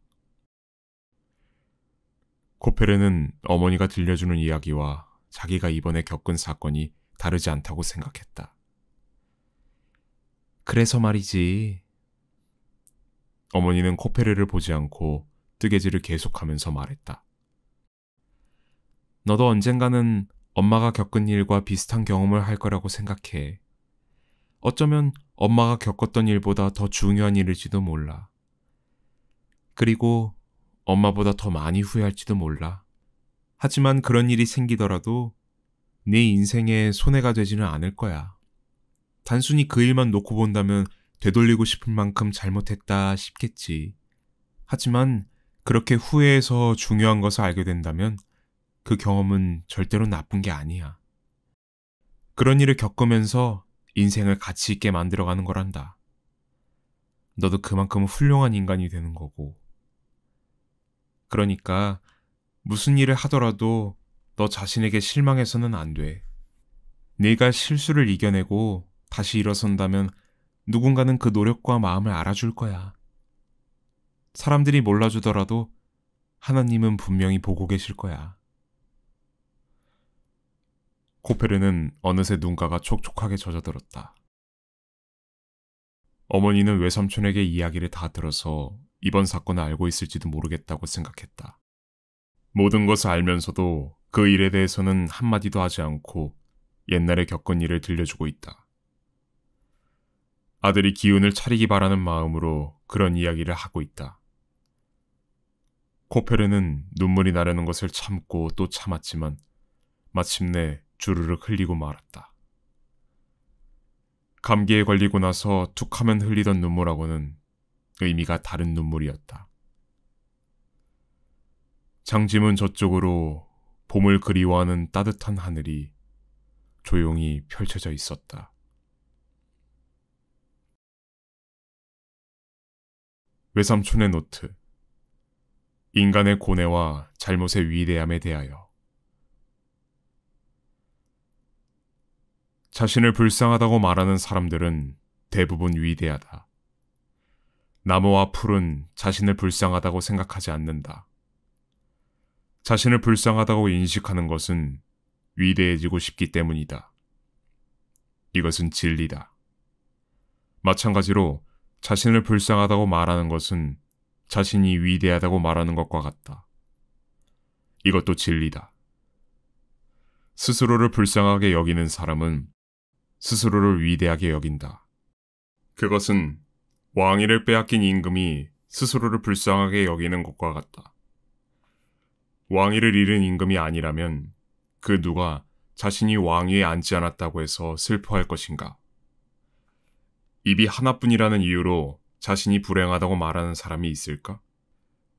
코페르는 어머니가 들려주는 이야기와 자기가 이번에 겪은 사건이 다르지 않다고 생각했다. 그래서 말이지. 어머니는 코페르를 보지 않고 뜨개질을 계속하면서 말했다. 너도 언젠가는 엄마가 겪은 일과 비슷한 경험을 할 거라고 생각해. 어쩌면 엄마가 겪었던 일보다 더 중요한 일일지도 몰라. 그리고 엄마보다 더 많이 후회할지도 몰라. 하지만 그런 일이 생기더라도 네 인생에 손해가 되지는 않을 거야. 단순히 그 일만 놓고 본다면 되돌리고 싶을 만큼 잘못했다 싶겠지. 하지만 그렇게 후회해서 중요한 것을 알게 된다면 그 경험은 절대로 나쁜 게 아니야. 그런 일을 겪으면서 인생을 가치 있게 만들어가는 거란다. 너도 그만큼 훌륭한 인간이 되는 거고. 그러니까 무슨 일을 하더라도 너 자신에게 실망해서는 안 돼. 네가 실수를 이겨내고 다시 일어선다면 누군가는 그 노력과 마음을 알아줄 거야. 사람들이 몰라주더라도 하나님은 분명히 보고 계실 거야. 코페르는 어느새 눈가가 촉촉하게 젖어들었다. 어머니는 외삼촌에게 이야기를 다 들어서 이번 사건을 알고 있을지도 모르겠다고 생각했다. 모든 것을 알면서도 그 일에 대해서는 한마디도 하지 않고 옛날에 겪은 일을 들려주고 있다. 아들이 기운을 차리기 바라는 마음으로 그런 이야기를 하고 있다. 코페르는 눈물이 나려는 것을 참고 또 참았지만 마침내 주르륵 흘리고 말았다. 감기에 걸리고 나서 툭하면 흘리던 눈물하고는 의미가 다른 눈물이었다. 장지문 저쪽으로 봄을 그리워하는 따뜻한 하늘이 조용히 펼쳐져 있었다. 외삼촌의 노트. 인간의 고뇌와 잘못의 위대함에 대하여. 자신을 불쌍하다고 말하는 사람들은 대부분 위대하다. 나무와 풀은 자신을 불쌍하다고 생각하지 않는다. 자신을 불쌍하다고 인식하는 것은 위대해지고 싶기 때문이다. 이것은 진리다. 마찬가지로 자신을 불쌍하다고 말하는 것은 자신이 위대하다고 말하는 것과 같다. 이것도 진리다. 스스로를 불쌍하게 여기는 사람은 스스로를 위대하게 여긴다. 그것은 왕위를 빼앗긴 임금이 스스로를 불쌍하게 여기는 것과 같다. 왕위를 잃은 임금이 아니라면 그 누가 자신이 왕위에 앉지 않았다고 해서 슬퍼할 것인가? 입이 하나뿐이라는 이유로 자신이 불행하다고 말하는 사람이 있을까?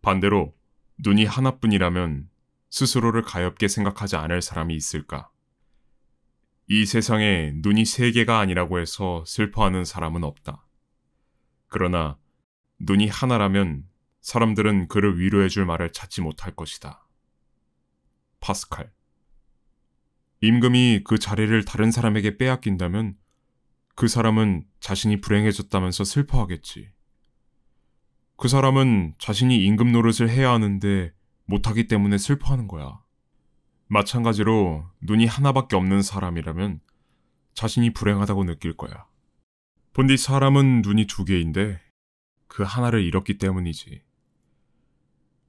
반대로 눈이 하나뿐이라면 스스로를 가엾게 생각하지 않을 사람이 있을까? 이 세상에 눈이 세 개가 아니라고 해서 슬퍼하는 사람은 없다. 그러나 눈이 하나라면 사람들은 그를 위로해줄 말을 찾지 못할 것이다. 파스칼. 임금이 그 자리를 다른 사람에게 빼앗긴다면 그 사람은 자신이 불행해졌다면서 슬퍼하겠지. 그 사람은 자신이 임금 노릇을 해야 하는데 못하기 때문에 슬퍼하는 거야. 마찬가지로 눈이 하나밖에 없는 사람이라면 자신이 불행하다고 느낄 거야. 본디 사람은 눈이 두 개인데 그 하나를 잃었기 때문이지.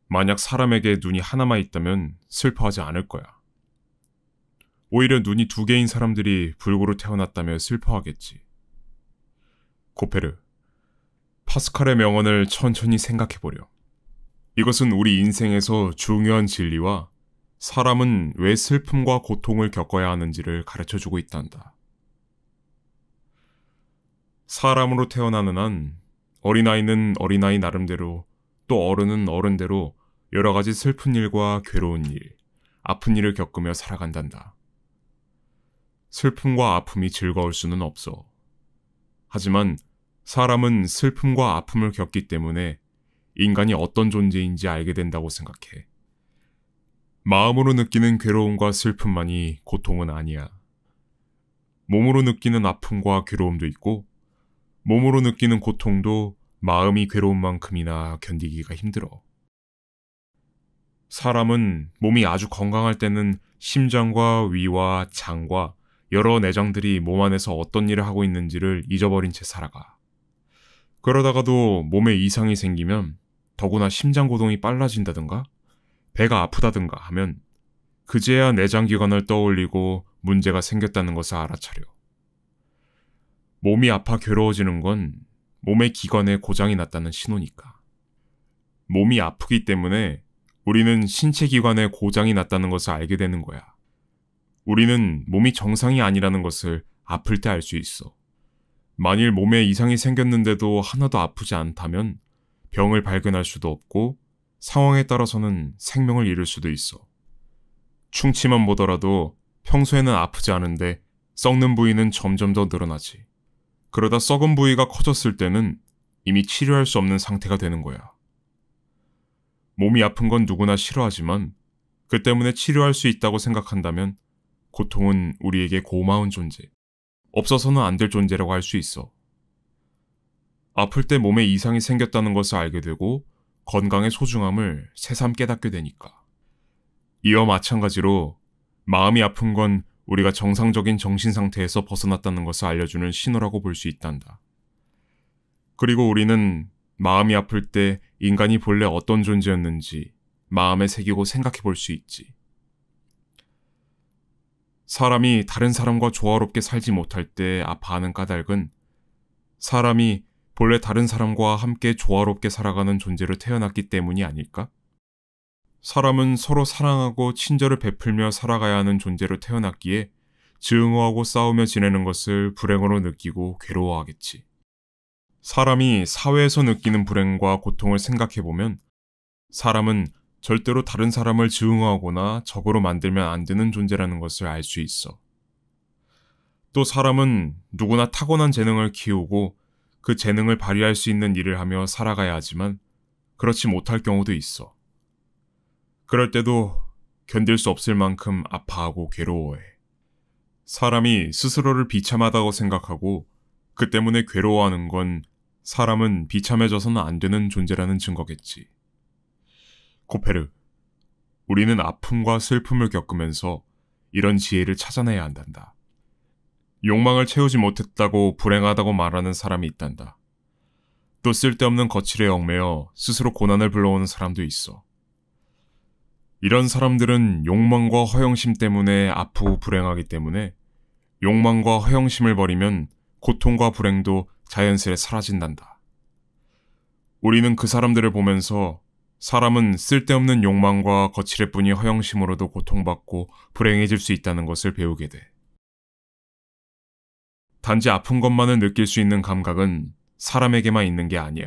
만약 사람에게 눈이 하나만 있다면 슬퍼하지 않을 거야. 오히려 눈이 두 개인 사람들이 불구로 태어났다며 슬퍼하겠지. 코페르, 파스칼의 명언을 천천히 생각해보려. 이것은 우리 인생에서 중요한 진리와 사람은 왜 슬픔과 고통을 겪어야 하는지를 가르쳐주고 있단다. 사람으로 태어나는 한 어린아이는 어린아이 나름대로 또 어른은 어른대로 여러 가지 슬픈 일과 괴로운 일, 아픈 일을 겪으며 살아간단다. 슬픔과 아픔이 즐거울 수는 없어. 하지만 사람은 슬픔과 아픔을 겪기 때문에 인간이 어떤 존재인지 알게 된다고 생각해. 마음으로 느끼는 괴로움과 슬픔만이 고통은 아니야. 몸으로 느끼는 아픔과 괴로움도 있고 몸으로 느끼는 고통도 마음이 괴로운 만큼이나 견디기가 힘들어. 사람은 몸이 아주 건강할 때는 심장과 위와 장과 여러 내장들이 몸 안에서 어떤 일을 하고 있는지를 잊어버린 채 살아가. 그러다가도 몸에 이상이 생기면 더구나 심장 고동이 빨라진다든가 배가 아프다든가 하면 그제야 내장기관을 떠올리고 문제가 생겼다는 것을 알아차려. 몸이 아파 괴로워지는 건 몸의 기관에 고장이 났다는 신호니까. 몸이 아프기 때문에 우리는 신체 기관에 고장이 났다는 것을 알게 되는 거야. 우리는 몸이 정상이 아니라는 것을 아플 때 알 수 있어. 만일 몸에 이상이 생겼는데도 하나도 아프지 않다면 병을 발견할 수도 없고 상황에 따라서는 생명을 잃을 수도 있어. 충치만 보더라도 평소에는 아프지 않은데 썩는 부위는 점점 더 늘어나지. 그러다 썩은 부위가 커졌을 때는 이미 치료할 수 없는 상태가 되는 거야. 몸이 아픈 건 누구나 싫어하지만 그 때문에 치료할 수 있다고 생각한다면 고통은 우리에게 고마운 존재, 없어서는 안 될 존재라고 할 수 있어. 아플 때 몸에 이상이 생겼다는 것을 알게 되고 건강의 소중함을 새삼 깨닫게 되니까. 이와 마찬가지로 마음이 아픈 건 우리가 정상적인 정신 상태에서 벗어났다는 것을 알려주는 신호라고 볼 수 있단다. 그리고 우리는 마음이 아플 때 인간이 본래 어떤 존재였는지 마음에 새기고 생각해 볼 수 있지. 사람이 다른 사람과 조화롭게 살지 못할 때 아파하는 까닭은 사람이 본래 다른 사람과 함께 조화롭게 살아가는 존재로 태어났기 때문이 아닐까? 사람은 서로 사랑하고 친절을 베풀며 살아가야 하는 존재로 태어났기에 증오하고 싸우며 지내는 것을 불행으로 느끼고 괴로워하겠지. 사람이 사회에서 느끼는 불행과 고통을 생각해보면 사람은 절대로 다른 사람을 증오하거나 적으로 만들면 안 되는 존재라는 것을 알 수 있어. 또 사람은 누구나 타고난 재능을 키우고 그 재능을 발휘할 수 있는 일을 하며 살아가야 하지만 그렇지 못할 경우도 있어. 그럴 때도 견딜 수 없을 만큼 아파하고 괴로워해. 사람이 스스로를 비참하다고 생각하고 그 때문에 괴로워하는 건 사람은 비참해져서는 안 되는 존재라는 증거겠지. 코페르, 우리는 아픔과 슬픔을 겪으면서 이런 지혜를 찾아내야 한단다. 욕망을 채우지 못했다고 불행하다고 말하는 사람이 있단다. 또 쓸데없는 거칠에 얽매여 스스로 고난을 불러오는 사람도 있어. 이런 사람들은 욕망과 허영심 때문에 아프고 불행하기 때문에 욕망과 허영심을 버리면 고통과 불행도 자연스레 사라진단다. 우리는 그 사람들을 보면서 사람은 쓸데없는 욕망과 거칠에 뿐이 허영심으로도 고통받고 불행해질 수 있다는 것을 배우게 돼. 단지 아픈 것만을 느낄 수 있는 감각은 사람에게만 있는 게 아니야.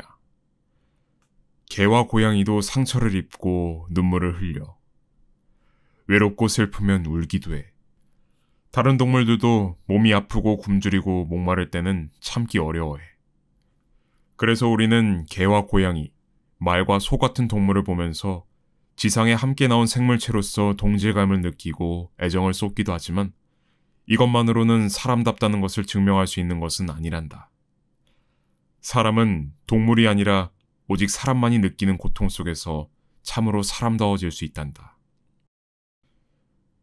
개와 고양이도 상처를 입고 눈물을 흘려. 외롭고 슬프면 울기도 해. 다른 동물들도 몸이 아프고 굶주리고 목마를 때는 참기 어려워해. 그래서 우리는 개와 고양이, 말과 소 같은 동물을 보면서 지상에 함께 나온 생물체로서 동질감을 느끼고 애정을 쏟기도 하지만 이것만으로는 사람답다는 것을 증명할 수 있는 것은 아니란다. 사람은 동물이 아니라 오직 사람만이 느끼는 고통 속에서 참으로 사람다워질 수 있단다.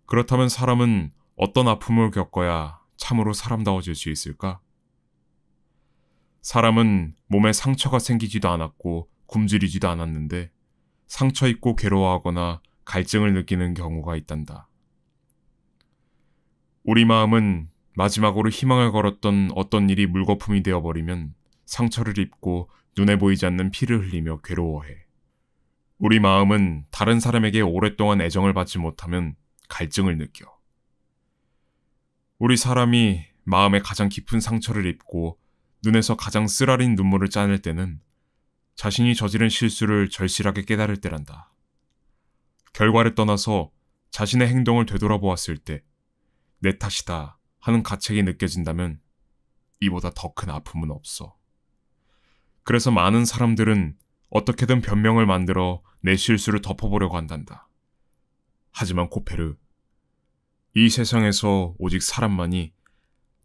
그렇다면 사람은 어떤 아픔을 겪어야 참으로 사람다워질 수 있을까? 사람은 몸에 상처가 생기지도 않았고 굶주리지도 않았는데 상처 입고 괴로워하거나 갈증을 느끼는 경우가 있단다. 우리 마음은 마지막으로 희망을 걸었던 어떤 일이 물거품이 되어버리면 상처를 입고 눈에 보이지 않는 피를 흘리며 괴로워해. 우리 마음은 다른 사람에게 오랫동안 애정을 받지 못하면 갈증을 느껴. 우리 사람이 마음에 가장 깊은 상처를 입고 눈에서 가장 쓰라린 눈물을 짜낼 때는 자신이 저지른 실수를 절실하게 깨달을 때란다. 결과를 떠나서 자신의 행동을 되돌아보았을 때 내 탓이다 하는 가책이 느껴진다면 이보다 더 큰 아픔은 없어. 그래서 많은 사람들은 어떻게든 변명을 만들어 내 실수를 덮어보려고 한단다. 하지만 코페르, 이 세상에서 오직 사람만이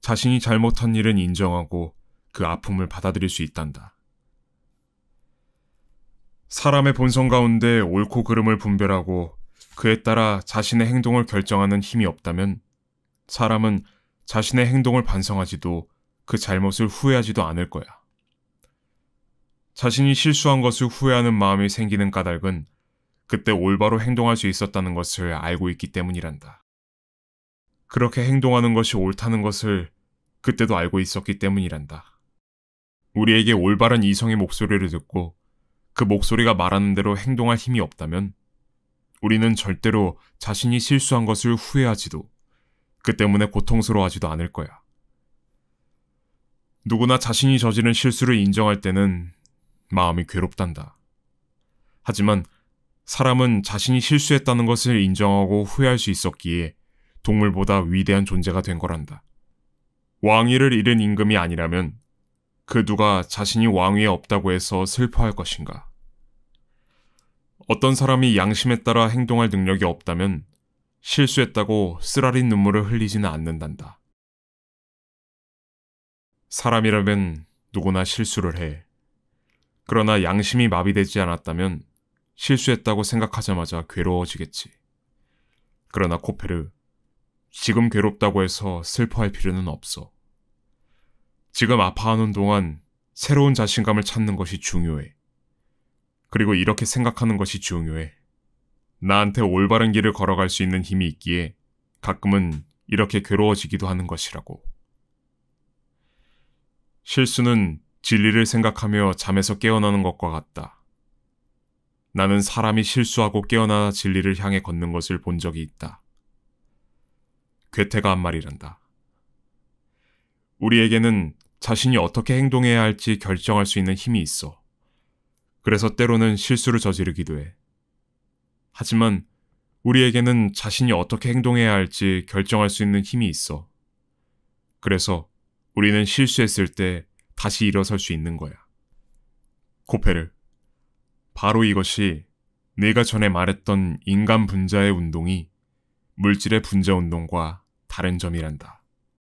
자신이 잘못한 일은 인정하고 그 아픔을 받아들일 수 있단다. 사람의 본성 가운데 옳고 그름을 분별하고 그에 따라 자신의 행동을 결정하는 힘이 없다면 사람은 자신의 행동을 반성하지도 그 잘못을 후회하지도 않을 거야. 자신이 실수한 것을 후회하는 마음이 생기는 까닭은 그때 올바로 행동할 수 있었다는 것을 알고 있기 때문이란다. 그렇게 행동하는 것이 옳다는 것을 그때도 알고 있었기 때문이란다. 우리에게 올바른 이성의 목소리를 듣고 그 목소리가 말하는 대로 행동할 힘이 없다면 우리는 절대로 자신이 실수한 것을 후회하지도 그 때문에 고통스러워하지도 않을 거야. 누구나 자신이 저지른 실수를 인정할 때는 마음이 괴롭단다. 하지만 사람은 자신이 실수했다는 것을 인정하고 후회할 수 있었기에 동물보다 위대한 존재가 된 거란다. 왕위를 잃은 임금이 아니라면 그 누가 자신이 왕위에 없다고 해서 슬퍼할 것인가? 어떤 사람이 양심에 따라 행동할 능력이 없다면 실수했다고 쓰라린 눈물을 흘리지는 않는단다. 사람이라면 누구나 실수를 해. 그러나 양심이 마비되지 않았다면 실수했다고 생각하자마자 괴로워지겠지. 그러나 코페르, 지금 괴롭다고 해서 슬퍼할 필요는 없어. 지금 아파하는 동안 새로운 자신감을 찾는 것이 중요해. 그리고 이렇게 생각하는 것이 중요해. 나한테 올바른 길을 걸어갈 수 있는 힘이 있기에 가끔은 이렇게 괴로워지기도 하는 것이라고. 실수는 진리를 생각하며 잠에서 깨어나는 것과 같다. 나는 사람이 실수하고 깨어나 진리를 향해 걷는 것을 본 적이 있다. 괴테가 한 말이란다. 우리에게는 자신이 어떻게 행동해야 할지 결정할 수 있는 힘이 있어. 그래서 때로는 실수를 저지르기도 해. 하지만 우리에게는 자신이 어떻게 행동해야 할지 결정할 수 있는 힘이 있어. 그래서 우리는 실수했을 때 다시 일어설 수 있는 거야. 코페르, 바로 이것이 네가 전에 말했던 인간 분자의 운동이 물질의 분자 운동과 다른 점이란다.